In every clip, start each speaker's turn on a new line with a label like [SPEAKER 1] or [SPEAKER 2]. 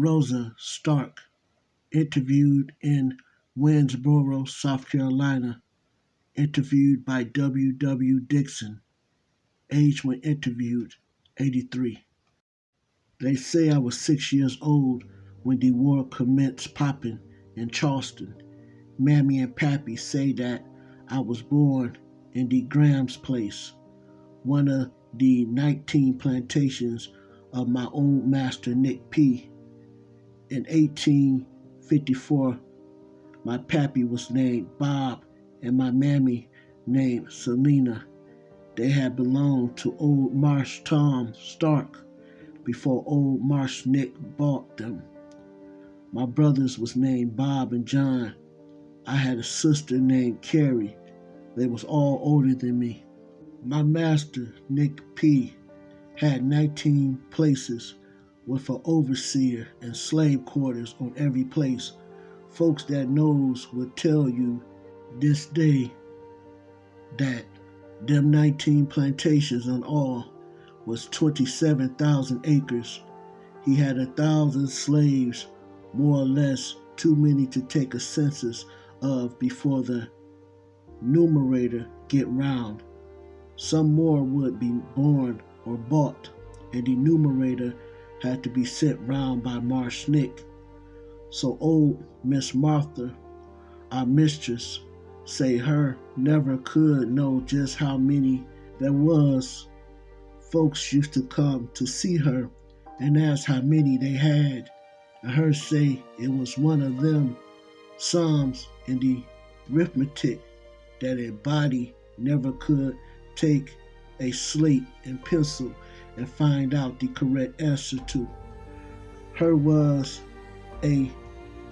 [SPEAKER 1] Rosa Starke, interviewed in Winnsboro, South Carolina, interviewed by W. W. Dixon, age when interviewed, 83. They say I was 6 years old when the war commenced popping in Charleston. Mammy and Pappy say that I was born in the Graham's place, one of the 19 plantations of my old master Nick P. In 1854, my pappy was named Bob and my mammy named Selena. They had belonged to old Marsh Tom Stark before old Marsh Nick bought them. My brothers was named Bob and John. I had a sister named Carrie. They was all older than me. My master, Nick P., had 19 places with an overseer and slave quarters on every place. Folks that knows would tell you this day that them 19 plantations on all was 27,000 acres. He had 1,000 slaves, more or less too many to take a census of before the numerator get round. Some more would be born or bought, and the numerator had to be sent round by Marsh Nick. So old Miss Martha, our mistress, say her never could know just how many there was. Folks used to come to see her and ask how many they had, and her say it was one of them sums in the arithmetic that a body never could take a slate and pencil and find out the correct answer to. Her was a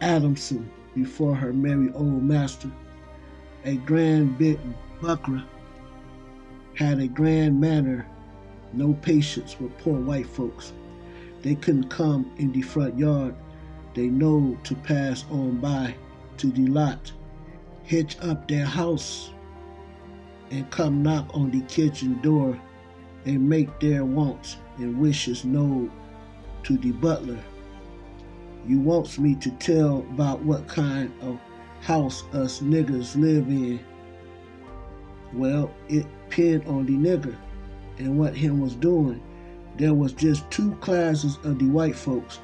[SPEAKER 1] Adamson before her merry old master. A grand big buckra had a grand manner, no patience with poor white folks. They couldn't come in the front yard. They know to pass on by to the lot, hitch up their house, and come knock on the kitchen door and make their wants and wishes known to the butler. You wants me to tell about what kind of house us niggers live in. Well, it pinned on the nigger and what him was doing. There was just two classes of the white folks,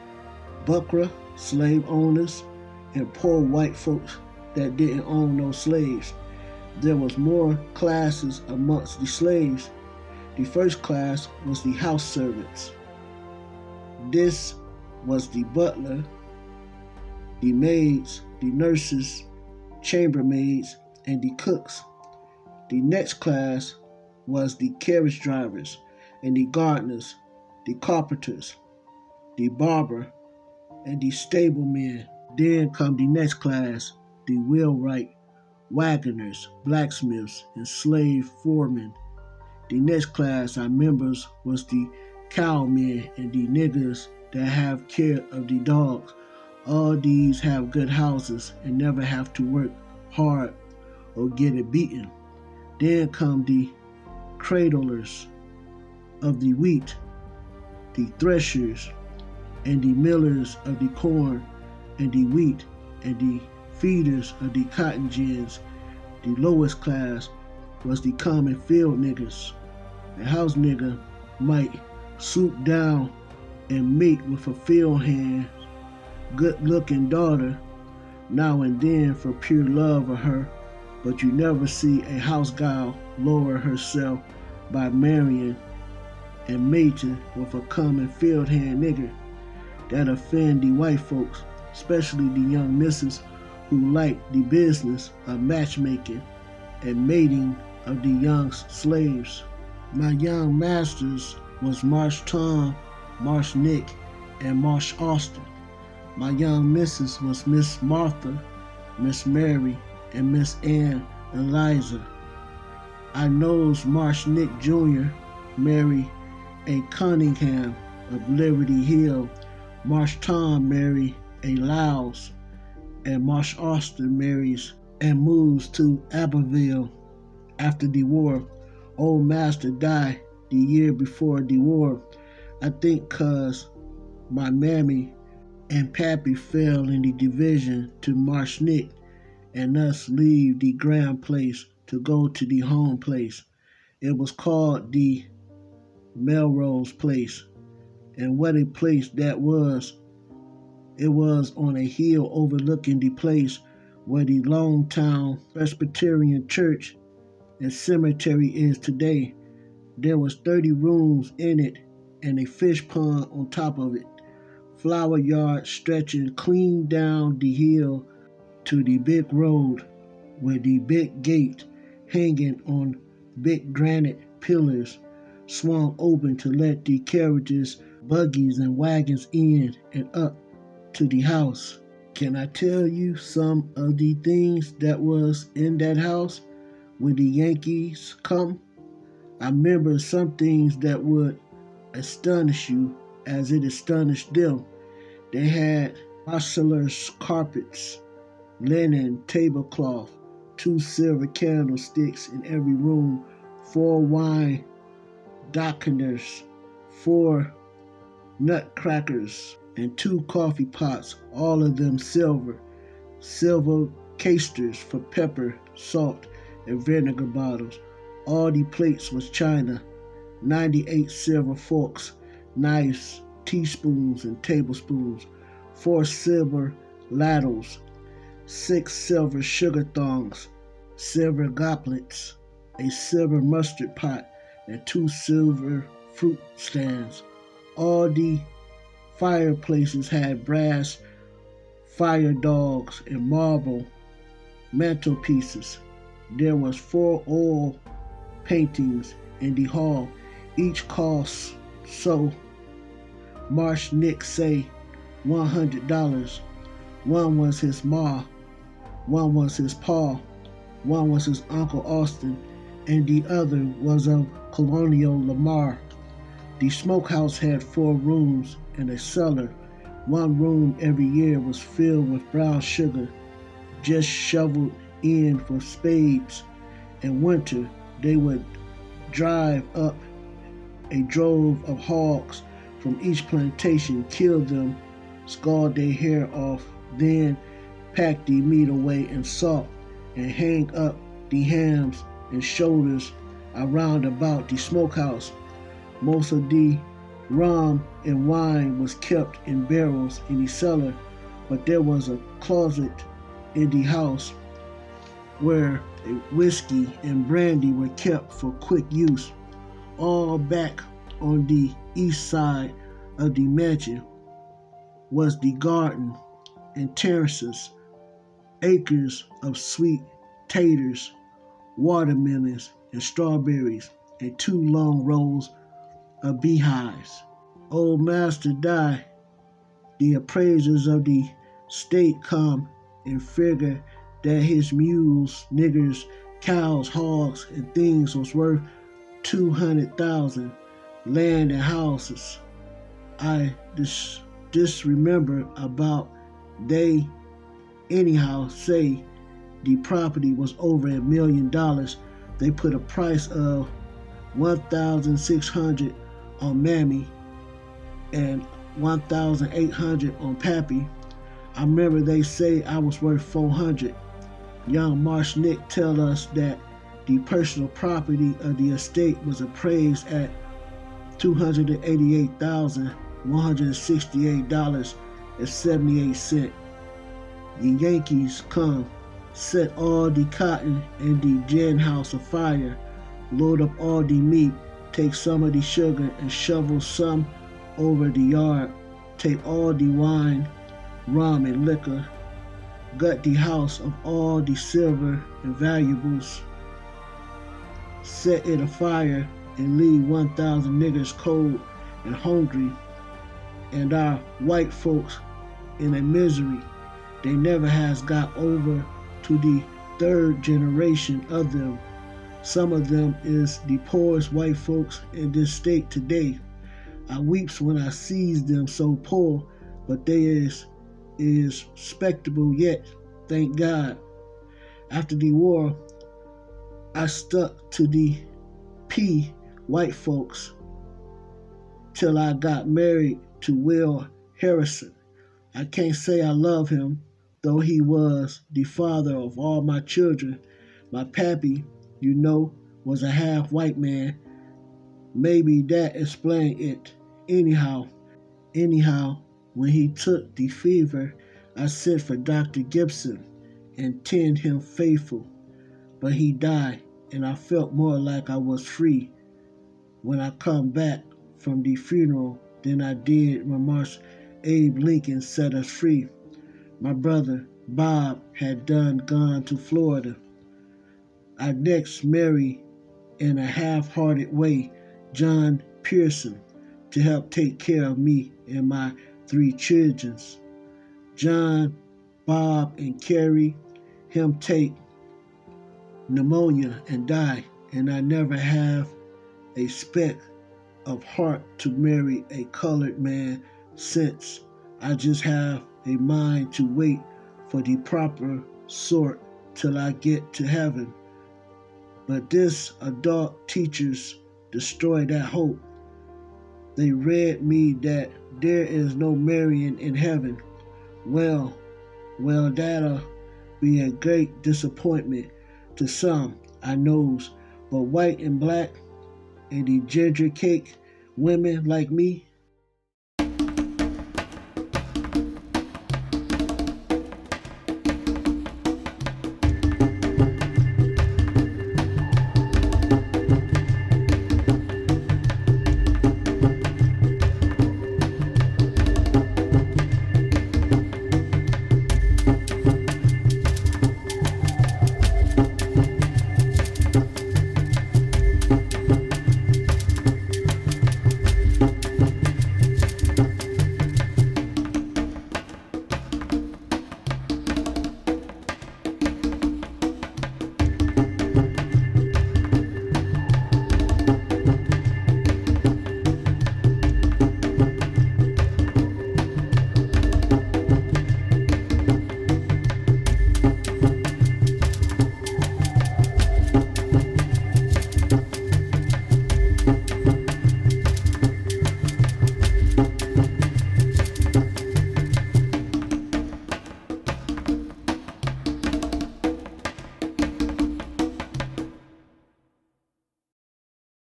[SPEAKER 1] buckra, slave owners, and poor white folks that didn't own no slaves. There was more classes amongst the slaves. The first class was the house servants. This was the butler, the maids, the nurses, chambermaids, and the cooks. The next class was the carriage drivers and the gardeners, the carpenters, the barber, and the stablemen. Then come the next class, the wheelwright, wagoners, blacksmiths, and slave foremen. The next class our members was the cowmen and the niggers that have care of the dogs. All these have good houses and never have to work hard or get it beaten. Then come the cradlers of the wheat, the threshers, and the millers of the corn and the wheat, and the feeders of the cotton gins. The lowest class was the common field niggers. A house nigger might swoop down and mate with a field hand, good-looking daughter now and then for pure love of her, but you never see a house gal lower herself by marrying and mating with a common field hand nigger. That offend the white folks, especially the young misses who like the business of matchmaking and mating of the young slaves. My young masters was Marsh Tom, Marsh Nick, and Marsh Austin. My young missus was Miss Martha, Miss Mary, and Miss Ann Eliza. I knows Marsh Nick Jr. marry a Cunningham of Liberty Hill. Marsh Tom marry a Lowes, and Marsh Austin marries and moves to Abbeville after the war. Old master died the year before the war. I think 'cause my mammy and Pappy fell in the division to Marshnick and us leave the grand place to go to the home place. It was called the Melrose Place, and what a place that was. It was on a hill overlooking the place where the Longtown Presbyterian Church and cemetery is today. There was 30 rooms in it and a fish pond on top of it. Flower yard stretching clean down the hill to the big road with the big gate hanging on big granite pillars swung open to let the carriages, buggies, and wagons in and up to the house. Can I tell you some of the things that was in that house when the Yankees come? I remember some things that would astonish you as it astonished them. They had Marcellus carpets, linen tablecloth, 2 silver candlesticks in every room, 4 wine dockeners, 4 nutcrackers, and 2 coffee pots, all of them silver, silver casters for pepper, salt, and vinegar bottles. All the plates was china, 98 silver forks, knives, teaspoons, and tablespoons, 4 silver ladles, 6 silver sugar thongs, silver goblets, a silver mustard pot, and 2 silver fruit stands. All the fireplaces had brass fire dogs and marble mantelpieces. There was 4 oil paintings in the hall. Each cost, so Marshnick say, $100. One was his ma, one was his pa, one was his Uncle Austin, and the other was of Colonial Lamar. The smokehouse had 4 rooms and a cellar. One room every year was filled with brown sugar, just shoveled in with spades. In winter, they would drive up a drove of hogs from each plantation, kill them, scald their hair off, then pack the meat away in salt and hang up the hams and shoulders around about the smokehouse. Most of the rum and wine was kept in barrels in the cellar, but there was a closet in the house where whiskey and brandy were kept for quick use. All back on the east side of the mansion was the garden and terraces, acres of sweet taters, watermelons, and strawberries, and 2 long rows of beehives. Old master died. The appraisers of the state come and figure that his mules, niggers, cows, hogs, and things was worth 200,000, land and houses. I just remember about they anyhow say the property was over $1 million. They put a price of 1,600 on Mammy and 1,800 on Pappy. I remember they say I was worth 400. Young Marshnick tell us that the personal property of the estate was appraised at $288,168.78. The Yankees come, set all the cotton in the gin house afire, load up all the meat, take some of the sugar and shovel some over the yard, take all the wine, rum, and liquor, gut the house of all the silver and valuables, set it afire, and leave 1,000 niggers cold and hungry, and our white folks in a misery they never has got over to the 3rd generation of them. Some of them is the poorest white folks in this state today. I weeps when I sees them so poor, but they is respectable yet, thank God. After the war, I stuck to the white folks till I got married to Will Harrison. I can't say I love him, though he was the father of all my children. My pappy, was a half white man. Maybe that explained it. Anyhow, when he took the fever, I sent for Dr. Gibson and tend him faithful. But he died, and I felt more like I was free when I come back from the funeral than I did when March Abe Lincoln set us free. My brother Bob had done gone to Florida. I next married in a half-hearted way John Pearson to help take care of me and my three children. John, Bob, and Carrie, him take pneumonia and die, and I never have a speck of heart to marry a colored man since. I just have a mind to wait for the proper sort till I get to heaven. But this adult teachers destroy that hope. They read me that there is no marrying in heaven. Well, that'll be a great disappointment to some, I knows, but white and black and the ginger cake women like me,